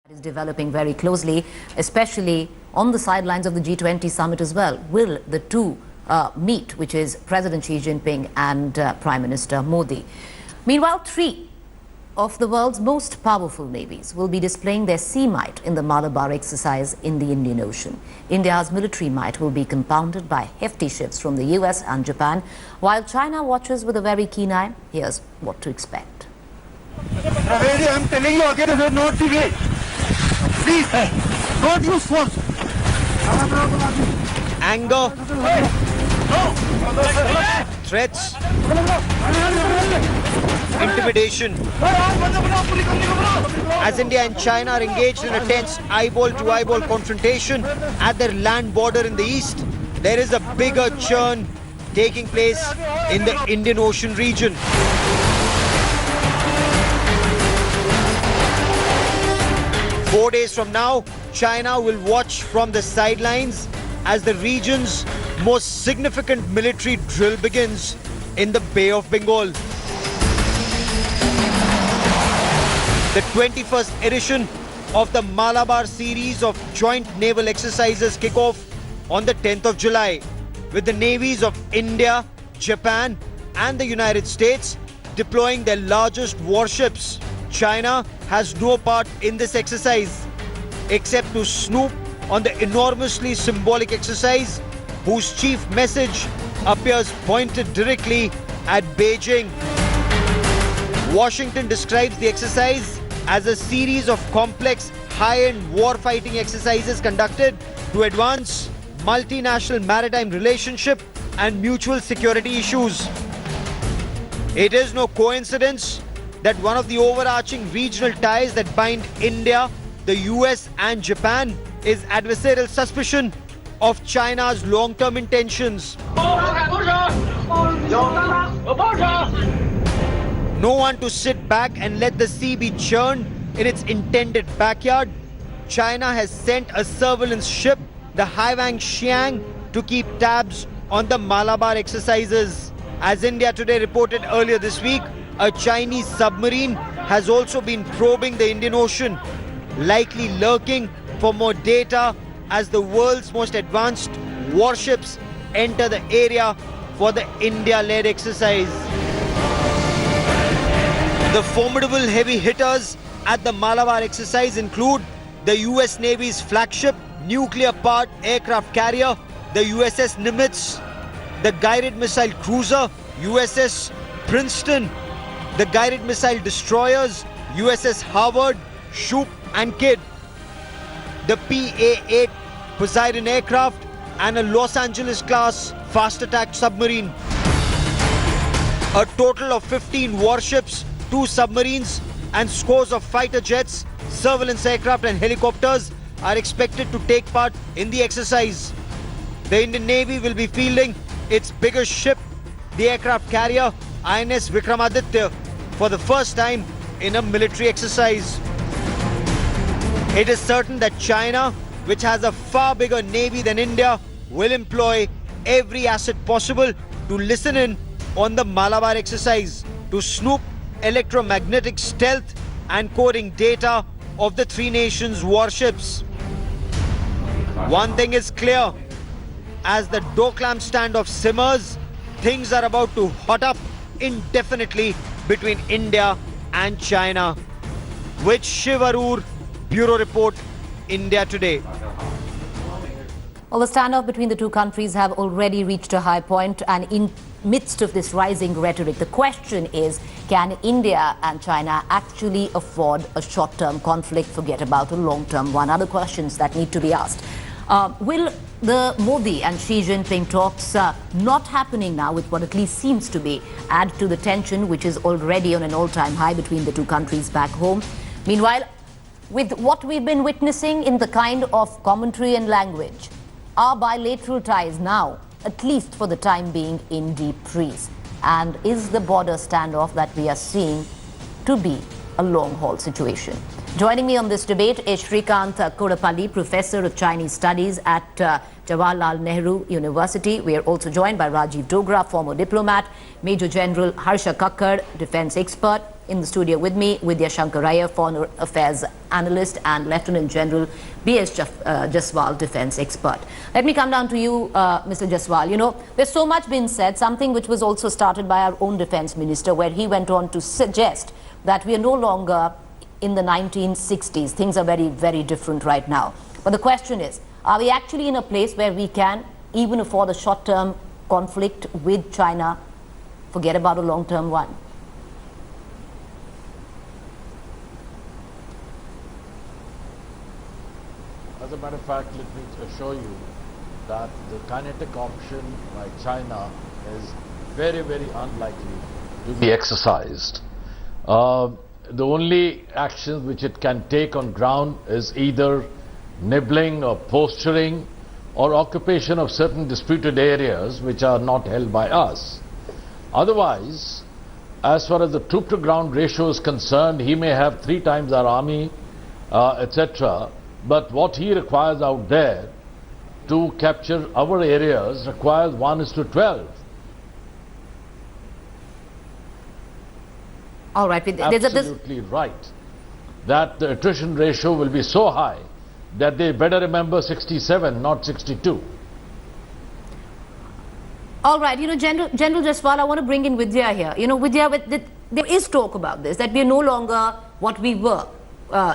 Is developing very closely, especially on the sidelines of the G20 summit as well. Will the two meet, which is President Xi Jinping and Prime Minister Modi? Meanwhile, three of the world's most powerful navies will be displaying their sea might in the Malabar exercise in the Indian Ocean. India's military might will be compounded by hefty ships from the US and Japan, while China watches with a very keen eye. Here's what to expect. I'm telling you again, it's not the way. Please, don't use force. Anger, threats, intimidation. As India and China are engaged in a tense eyeball-to-eyeball confrontation at their land border in the east, there is a bigger churn taking place in the Indian Ocean region. Four days from now, China will watch from the sidelines as the region's most significant military drill begins in the Bay of Bengal. The 21st edition of the Malabar series of joint naval exercises kick off on the 10th of July, with the navies of India, Japan and the United States deploying their largest warships. China has no part in this exercise except to snoop on the enormously symbolic exercise whose chief message appears pointed directly at Beijing. Washington describes the exercise as a series of complex high-end war-fighting exercises conducted to advance multinational maritime relationship and mutual security issues. It is no coincidence that one of the overarching regional ties that bind India, the US and Japan is adversarial suspicion of China's long-term intentions. No one to sit back and let the sea be churned in its intended backyard. China has sent a surveillance ship, the Haiwang Xiang, to keep tabs on the Malabar exercises. As India Today reported earlier this week, a Chinese submarine has also been probing the Indian Ocean, likely lurking for more data as the world's most advanced warships enter the area for the India-led exercise. The formidable heavy hitters at the Malabar exercise include the US Navy's flagship nuclear-powered aircraft carrier, the USS Nimitz, the guided missile cruiser, USS Princeton, the guided missile destroyers, USS Harvard, Shoup and Kidd, the PA-8 Poseidon aircraft and a Los Angeles-class fast-attack submarine. A total of 15 warships, 2 submarines and scores of fighter jets, surveillance aircraft and helicopters are expected to take part in the exercise. The Indian Navy will be fielding its biggest ship, the aircraft carrier INS Vikramaditya, for the first time in a military exercise. It is certain that China, which has a far bigger navy than India, will employ every asset possible to listen in on the Malabar exercise, to snoop electromagnetic stealth and coding data of the three nations' warships. One thing is clear, as the Doklam standoff simmers, things are about to hot up indefinitely between India and China. With Shivarur, Bureau Report, India Today. Well, the standoff between the two countries have already reached a high point, and in midst of this rising rhetoric, the question is, can India and China actually afford a short-term conflict? Forget about a long-term one. Other questions that need to be asked. Will the Modi and Xi Jinping talks not happening now, with what at least seems to be, add to the tension which is already on an all-time high between the two countries back home? Meanwhile, with what we've been witnessing in the kind of commentary and language, are bilateral ties now, at least for the time being, in deep freeze? And is the border standoff that we are seeing to be a long-haul situation? Joining me on this debate is Shrikant Kodapalli, Professor of Chinese Studies at Jawaharlal Nehru University. We are also joined by Rajiv Dogra, former diplomat, Major General Harsha Kakkar, defense expert. In the studio with me, Vidya Shankaraya, foreign affairs analyst, and Lieutenant General B.S. Jaswal, defense expert. Let me come down to you, Mr. Jaswal. You know, there's so much been said, something which was also started by our own defense minister, where he went on to suggest that we are no longer in the 1960s. Things are very, very different right now. But the question is, are we actually in a place where we can even afford a short-term conflict with China, forget about a long-term one? As a matter of fact, let me assure you that the kinetic option by China is very, very unlikely to be exercised. The only actions which it can take on ground is either nibbling or posturing or occupation of certain disputed areas which are not held by us. Otherwise, as far as the troop to ground ratio is concerned, he may have 3 times our army, etc. But what he requires out there to capture our areas requires 1:12. All right. Absolutely right. That the attrition ratio will be so high that they better remember 67, not 62. All right. You know, General Jaswal, I want to bring in Vidya here. You know, Vidya, there is talk about this, that we are no longer what we were,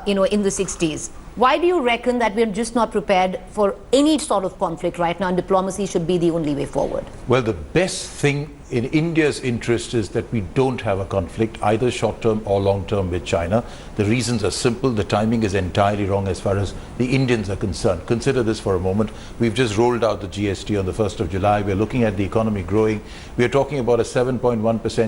in the 60s. Why do you reckon that we're just not prepared for any sort of conflict right now, and diplomacy should be the only way forward? Well, the best thing in India's interest is that we don't have a conflict, either short-term or long-term, with China. The reasons are simple. The timing is entirely wrong as far as the Indians are concerned. Consider this for a moment. We've just rolled out the GST on the 1st of July. We're looking at the economy growing. We're talking about a 7.1%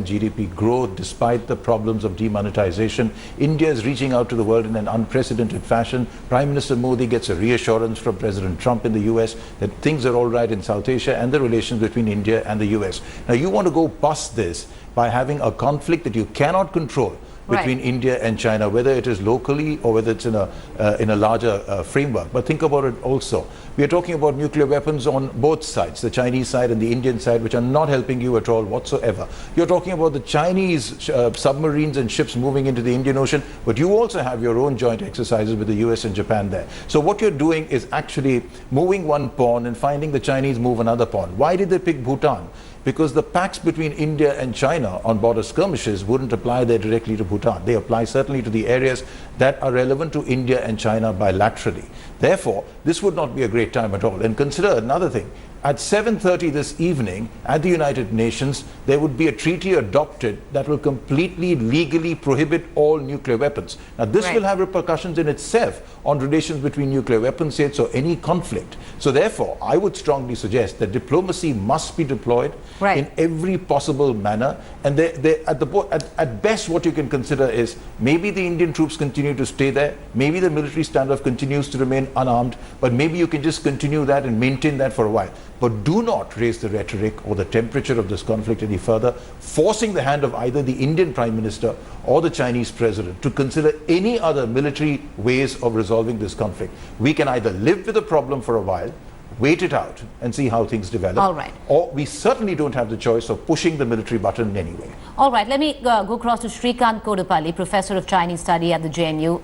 GDP growth despite the problems of demonetization. India is reaching out to the world in an unprecedented fashion. Prime Minister Modi gets a reassurance from President Trump in the US that things are all right in South Asia and the relations between India and the US. Now, you want to go past this by having a conflict that you cannot control between India and China, whether it is locally or whether it's in a larger framework. But think about it also. We are talking about nuclear weapons on both sides, the Chinese side and the Indian side, which are not helping you at all whatsoever. You're talking about the Chinese submarines and ships moving into the Indian Ocean, but you also have your own joint exercises with the US and Japan there. So what you're doing is actually moving one pawn and finding the Chinese move another pawn. Why did they pick Bhutan? Because the pacts between India and China on border skirmishes wouldn't apply there directly to Bhutan. They apply certainly to the areas that are relevant to India and China bilaterally. Therefore, this would not be a great time at all. And consider another thing. At 7:30 this evening at the United Nations, there would be a treaty adopted that will completely legally prohibit all nuclear weapons. Now, this will have repercussions in itself on relations between nuclear weapon states or any conflict. So therefore, I would strongly suggest that diplomacy must be deployed in every possible manner. And at best, what you can consider is maybe the Indian troops continue to stay there, maybe the military standoff continues to remain unarmed, but maybe you can just continue that and maintain that for a while. But do not raise the rhetoric or the temperature of this conflict any further, forcing the hand of either the Indian Prime Minister or the Chinese President to consider any other military ways of resolving this conflict. We can either live with the problem for a while, wait it out and see how things develop, or we certainly don't have the choice of pushing the military button in any way. All right, let me go across to Shrikant Kodapalli, Professor of Chinese Study at the JNU.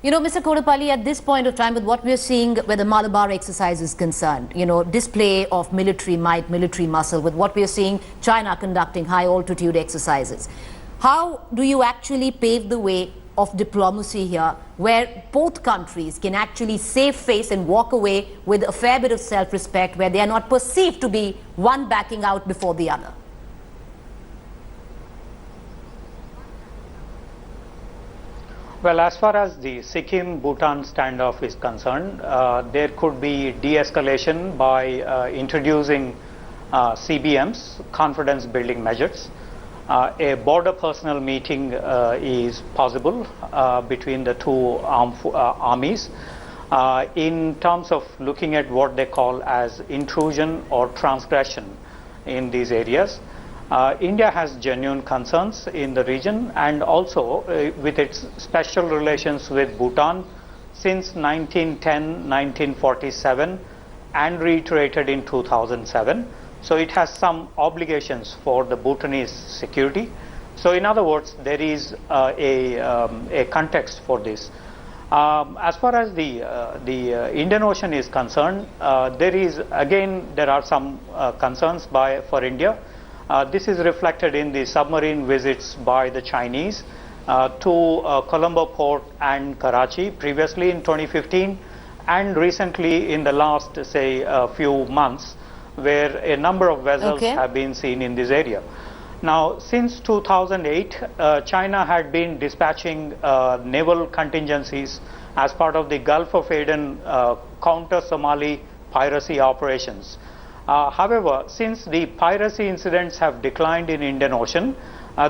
You know, Mr. Kodapalli, at this point of time, with what we're seeing where the Malabar exercise is concerned, you know, display of military might, military muscle, with what we're seeing China conducting high altitude exercises, how do you actually pave the way of diplomacy here, where both countries can actually save face and walk away with a fair bit of self-respect, where they are not perceived to be one backing out before the other? Well, as far as the Sikkim-Bhutan standoff is concerned, there could be de-escalation by introducing CBMs, confidence-building measures. A border personnel meeting is possible between the two armies in terms of looking at what they call as intrusion or transgression in these areas. India has genuine concerns in the region, and also with its special relations with Bhutan since 1910-1947 and reiterated in 2007. So it has some obligations for the Bhutanese security. So in other words, there is a context for this. As far as the Indian Ocean is concerned, there are some concerns for India. This is reflected in the submarine visits by the Chinese to Colombo port and Karachi previously in 2015, and recently in the last, say, few months, where a number of vessels have been seen in this area. Now, since 2008, China had been dispatching naval contingencies as part of the Gulf of Aden counter-Somali piracy operations. However, since the piracy incidents have declined in Indian Ocean,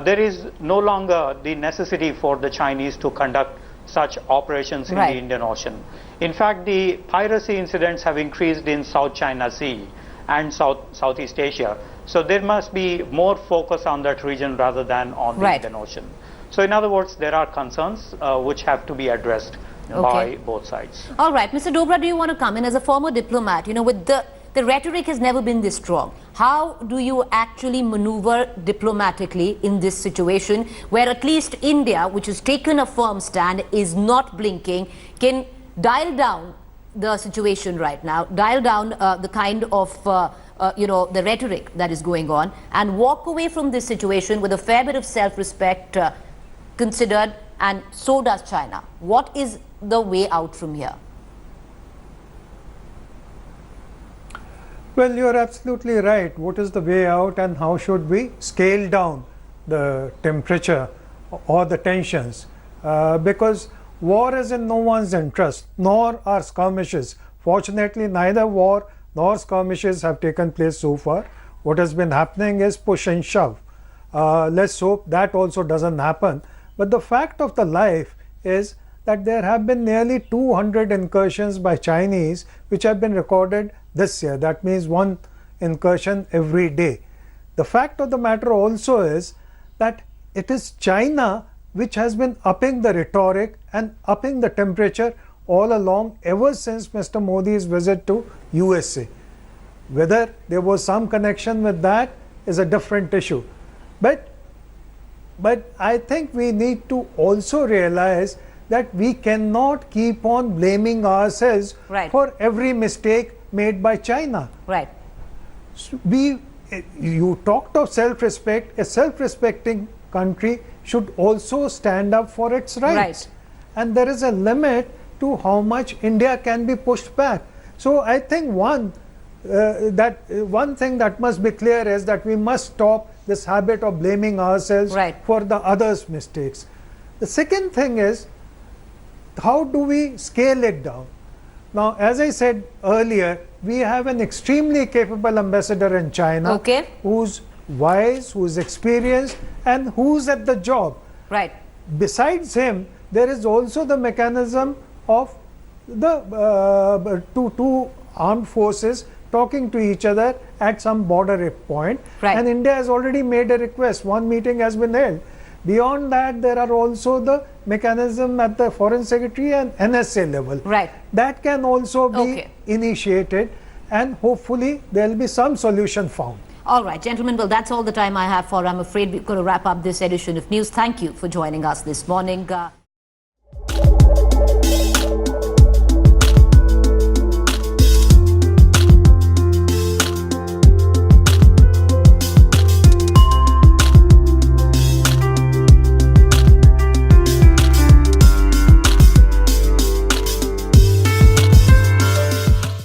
there is no longer the necessity for the Chinese to conduct such operations in the Indian Ocean. In fact, the piracy incidents have increased in South China Sea and Southeast Asia. So there must be more focus on that region rather than on the Indian Ocean. So in other words, there are concerns which have to be addressed by both sides. All right, Mr. Dobra, do you want to come in as a former diplomat? You know, with the rhetoric has never been this strong. How do you actually maneuver diplomatically in this situation where at least India, which has taken a firm stand, is not blinking, can dial down the situation right now, dial down the kind of the rhetoric that is going on, and walk away from this situation with a fair bit of self-respect considered, and so does China? What is the way out from here? Well, you're absolutely right. What is the way out, and how should we scale down the temperature or the tensions? Because war is in no one's interest, nor are skirmishes. Fortunately, neither war nor skirmishes have taken place so far. What has been happening is push and shove. Let's hope that also doesn't happen. But the fact of the life is that there have been nearly 200 incursions by Chinese which have been recorded this year. That means one incursion every day. The fact of the matter also is that it is China which has been upping the rhetoric and upping the temperature all along ever since Mr. Modi's visit to USA. Whether there was some connection with that is a different issue. But I think we need to also realize that we cannot keep on blaming ourselves for every mistake made by China. Right. So you talked of self-respect. A self-respecting country should also stand up for its rights. And there is a limit to how much India can be pushed back. So I think one thing that must be clear is that we must stop this habit of blaming ourselves for the others' mistakes. The second thing is, how do we scale it down? Now, as I said earlier, we have an extremely capable ambassador in China who's wise, who's experienced, and who's at the job. Besides him, there is also the mechanism of the two armed forces talking to each other at some border point. And India has already made a request. One meeting has been held. Beyond that, there are also the mechanism at the Foreign Secretary and NSA level. That can also be initiated, and hopefully there will be some solution found. All right, gentlemen, well, that's all the time I have for. I'm afraid we're going to wrap up this edition of News. Thank you for joining us this morning.